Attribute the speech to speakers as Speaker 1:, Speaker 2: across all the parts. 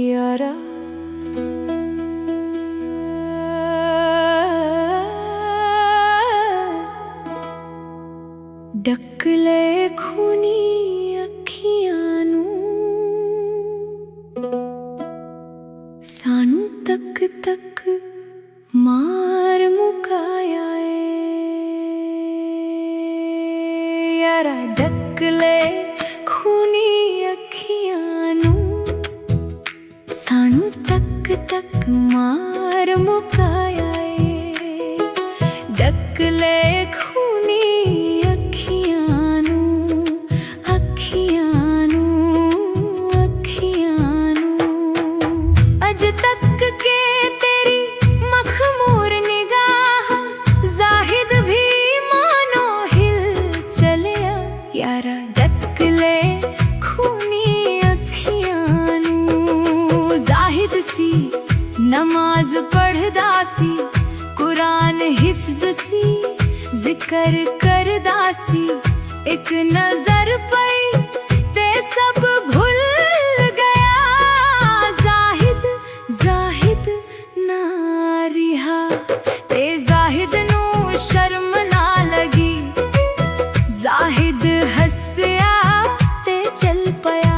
Speaker 1: यारा ढक ले खूनी अखियां नूं सानू तक तक मार मुकाया यारा ढक ले खूनी अखियां नूं सानू तक तक मार मुकाया ढक ले खूनी अखियां नूं अज तक के तेरी मखमूर निगाह जाहिद भी मानो हिल चलिया यारा ढक ले खूनी अखियां नूं जाहिद सी नमाज पढ़दा सी कुरान हिफ्ज सी जिक्र करदा सी एक नजर पई ते सब भूल गया जाहिद ना रिहा ते जाहिद नू शर्म ना लगी जाहिद हस्या ते चल पया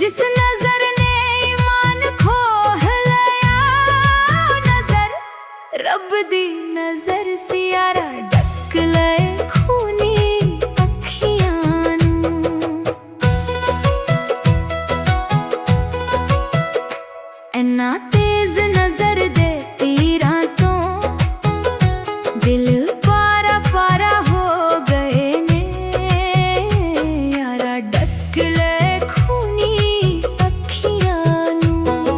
Speaker 1: जिस नजर ने ईमान खोह लिया नजर रब दी नजर सी यारा ढक ले खूनी अखियां नूं इन्ना तेज नजर दे तीरां तो दिल पारा पारा हो गए ने यारा ढक ले खूनी अखियां नूं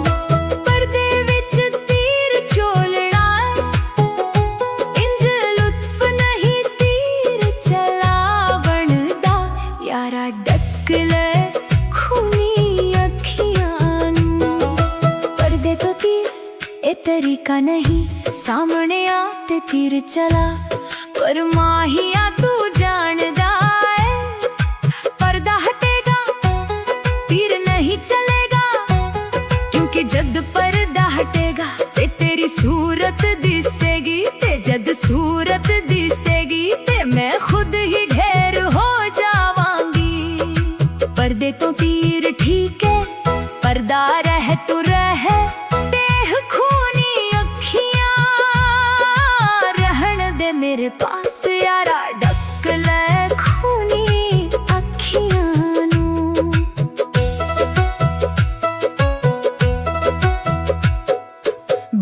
Speaker 1: पर्दे विच तीर चोलना इंज लुत्फ नहीं तीर चला बनदा यारा ढक ले खूनी अखियां नूं पर्दे तो तीर ए तरीका नहीं सामने आते तीर चला पर माहिया तू जानदा है पर्दा हटेगा तीर नहीं चलेगा क्योंकि जद पर्दा हटेगा ते तेरी सूरत दिसेगी ते जद सूरत दिसेगी ते मैं खुद ही ढेर हो जावांगी पर्दे तो तीर ठीक है पर्दा रह तू रह देह खूनी अखियां रहन दे मेरे पास यारा ढक ले खूनी अखियां नूं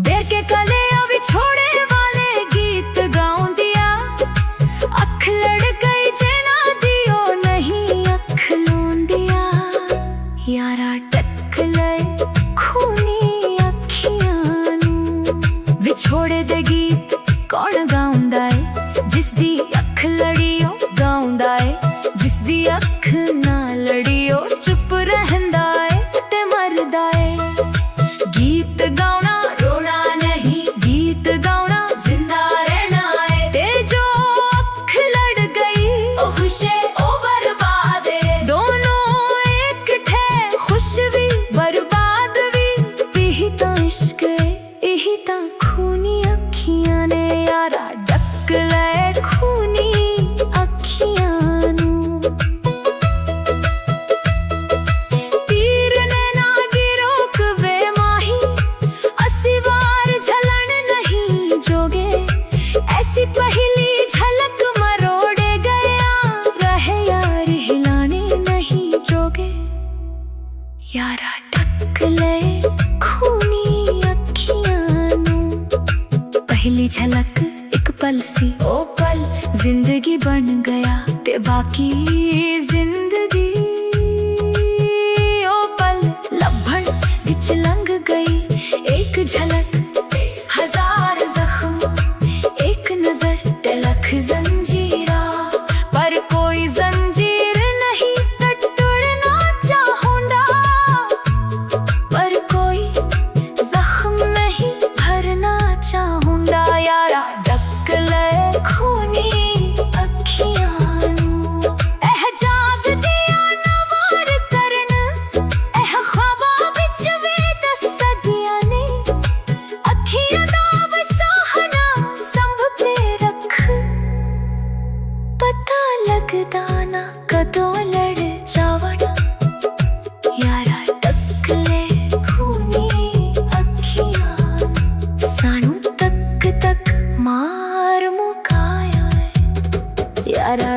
Speaker 1: बेर के कले अभी छोड़े वाले गीत गाऊं दिया अख लड़ गई जेना दियो नहीं अख लोन दिया यारा ढक ले खूनी अखियां नूं विछोड़े दे गीत कौन गाउंदा है जिस दी अख लड़ियो गाउंदा है जिस दी अख ना लड़ियो चुप रहंदा है ते मरदा है गीत गाउना रोना नहीं गीत गाउना जिंदा रहना है ते जो अख लड़ गई ओ खुशे ओ बर्बाद है दोनों एक ठे खुश भी बर्बाद भी यही तां इश्क है यही तां खूनी अखियां ने यारा ढक ले खूनी अखियां नूं पता लगदा ना कदों लड़ जावना यारा टकले खूनी अखियां सानू तक तक मार मुकाया यारा